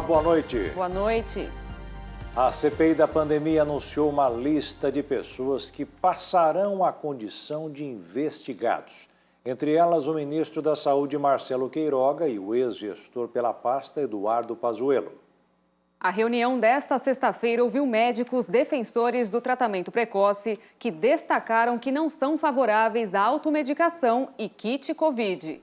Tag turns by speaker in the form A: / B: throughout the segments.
A: Olá, boa noite.
B: Boa noite.
A: A CPI da pandemia anunciou uma lista de pessoas que passarão a condição de investigados. Entre elas, o ministro da Saúde, Marcelo Queiroga, e o ex-gestor pela pasta, Eduardo Pazuello.
B: A reunião desta sexta-feira ouviu médicos defensores do tratamento precoce que destacaram que não são favoráveis à automedicação e kit Covid.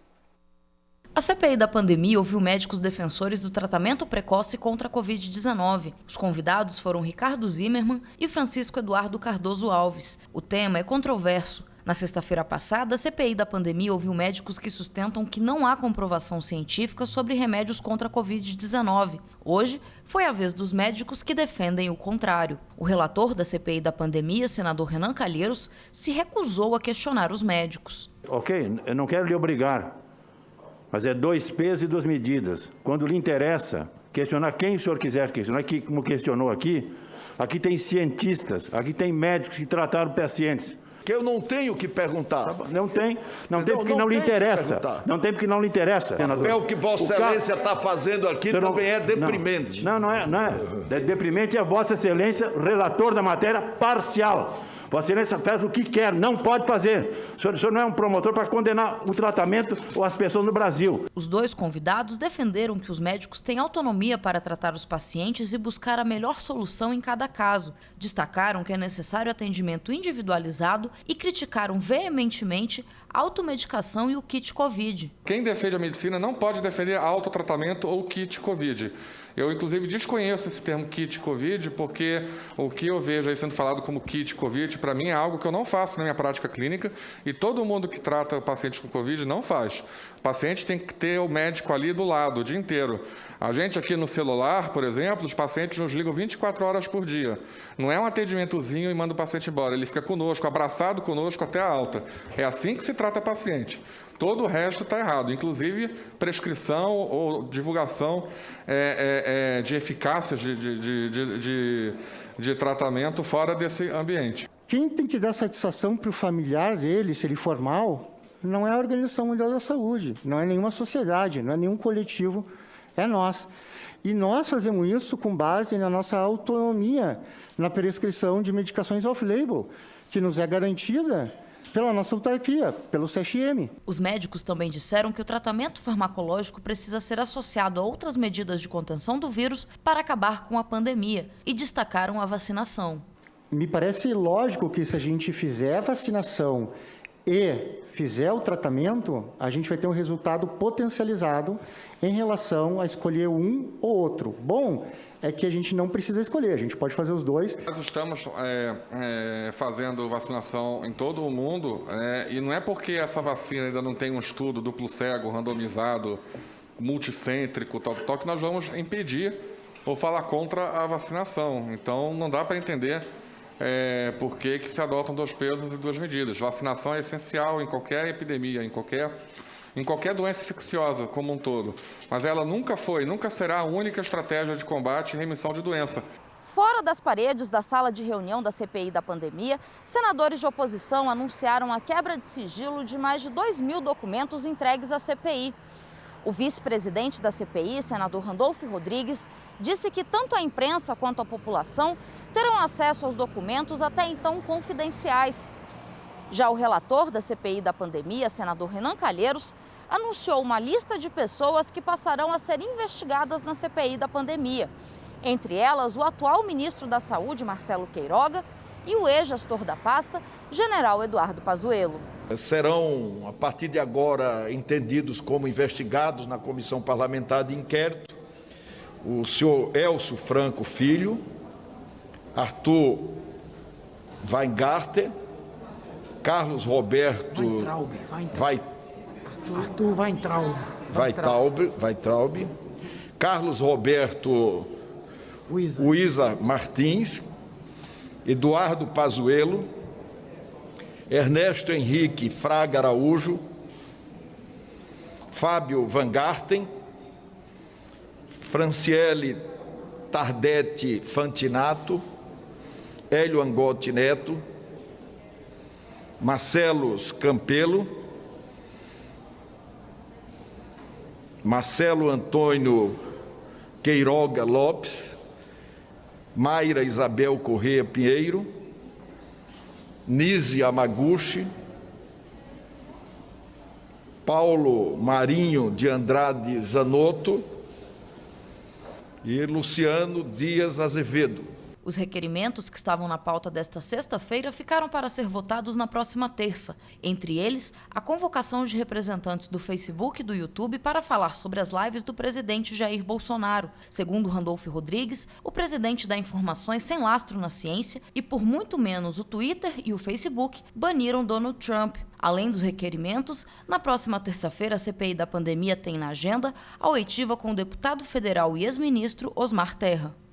C: A CPI da pandemia ouviu médicos defensores do tratamento precoce contra a Covid-19. Os convidados foram Ricardo Zimmermann e Francisco Eduardo Cardoso Alves. O tema é controverso. Na sexta-feira passada, a CPI da pandemia ouviu médicos que sustentam que não há comprovação científica sobre remédios contra a Covid-19. Hoje, foi a vez dos médicos que defendem o contrário. O relator da CPI da pandemia, senador Renan Calheiros, se recusou a questionar os médicos.
D: Ok, eu não quero lhe obrigar, mas é 2 pesos e 2 medidas. Quando lhe interessa questionar quem o senhor quiser questionar, que como questionou aqui tem cientistas, aqui tem médicos que trataram pacientes.
E: Que eu não tenho que perguntar.
D: Não tem porque não lhe interessa. Não tem porque não lhe interessa.
E: O papel que Vossa Excelência está fazendo aqui também é deprimente.
D: Não é. Deprimente é Vossa Excelência, relator da matéria parcial. Vossa Excelência faz o que quer, não pode fazer. O senhor não é um promotor para condenar o tratamento ou as pessoas no Brasil.
C: Os 2 convidados defenderam que os médicos têm autonomia para tratar os pacientes e buscar a melhor solução em cada caso. Destacaram que é necessário atendimento individualizado e criticaram veementemente a automedicação e o kit Covid.
F: Quem defende a medicina não pode defender autotratamento ou kit Covid. Eu, inclusive, desconheço esse termo kit Covid, porque o que eu vejo aí sendo falado como kit Covid, para mim, é algo que eu não faço na minha prática clínica e todo mundo que trata pacientes com Covid não faz. O paciente tem que ter o médico ali do lado o dia inteiro. A gente aqui no celular, por exemplo, os pacientes nos ligam 24 horas por dia. Não é um atendimentozinho e manda o paciente embora. Ele fica conosco, abraçado conosco até a alta. É assim que se trata paciente. Todo o resto está errado, inclusive prescrição ou divulgação de eficácias de tratamento fora desse ambiente.
G: Quem tem que dar satisfação para o familiar dele, se ele for mal, não é a Organização Mundial da Saúde, não é nenhuma sociedade, não é nenhum coletivo, é nós. E nós fazemos isso com base na nossa autonomia, na prescrição de medicações off-label, que nos é garantida pela nossa autarquia, pelo CFM.
C: Os médicos também disseram que o tratamento farmacológico precisa ser associado a outras medidas de contenção do vírus para acabar com a pandemia e destacaram a vacinação.
G: Me parece lógico que se a gente fizer a vacinação e fizer o tratamento, a gente vai ter um resultado potencializado em relação a escolher um ou outro. Bom, é que a gente não precisa escolher, a gente pode fazer os 2.
F: Nós estamos fazendo vacinação em todo o mundo e não é porque essa vacina ainda não tem um estudo duplo cego, randomizado, multicêntrico, tal, que nós vamos impedir ou falar contra a vacinação. Então, não dá para entender por que se adotam 2 pesos e 2 medidas. Vacinação é essencial em qualquer epidemia, em qualquer doença infecciosa como um todo. Mas ela nunca será a única estratégia de combate e remissão de doença.
H: Fora das paredes da sala de reunião da CPI da pandemia, senadores de oposição anunciaram a quebra de sigilo de mais de 2.000 documentos entregues à CPI. O vice-presidente da CPI, senador Randolfo Rodrigues, disse que tanto a imprensa quanto a população terão acesso aos documentos até então confidenciais. Já o relator da CPI da pandemia, senador Renan Calheiros, anunciou uma lista de pessoas que passarão a ser investigadas na CPI da pandemia. Entre elas, o atual ministro da Saúde, Marcelo Queiroga, e o ex-gestor da pasta, general Eduardo Pazuello.
E: Serão, a partir de agora, entendidos como investigados na Comissão Parlamentar de Inquérito o senhor Elcio Franco Filho, Arthur Weingarten, Carlos Roberto Weintraub, Carlos Roberto Uiza Martins, Eduardo Pazuello, Ernesto Henrique Fraga Araújo, Fábio Weingarten, Franciele Tardetti Fantinato, Hélio Angotti Neto, Marcelo Campelo, Marcelo Antônio Queiroga Lopes, Mayra Isabel Corrêa Pinheiro, Nise Yamaguchi, Paulo Marinho de Andrade Zanotto e Luciano Dias Azevedo.
C: Os requerimentos que estavam na pauta desta sexta-feira ficaram para ser votados na próxima terça. Entre eles, a convocação de representantes do Facebook e do YouTube para falar sobre as lives do presidente Jair Bolsonaro. Segundo Randolfo Rodrigues, o presidente dá informações sem lastro na ciência e, por muito menos, o Twitter e o Facebook baniram Donald Trump. Além dos requerimentos, na próxima terça-feira a CPI da pandemia tem na agenda a oitiva com o deputado federal e ex-ministro Osmar Terra.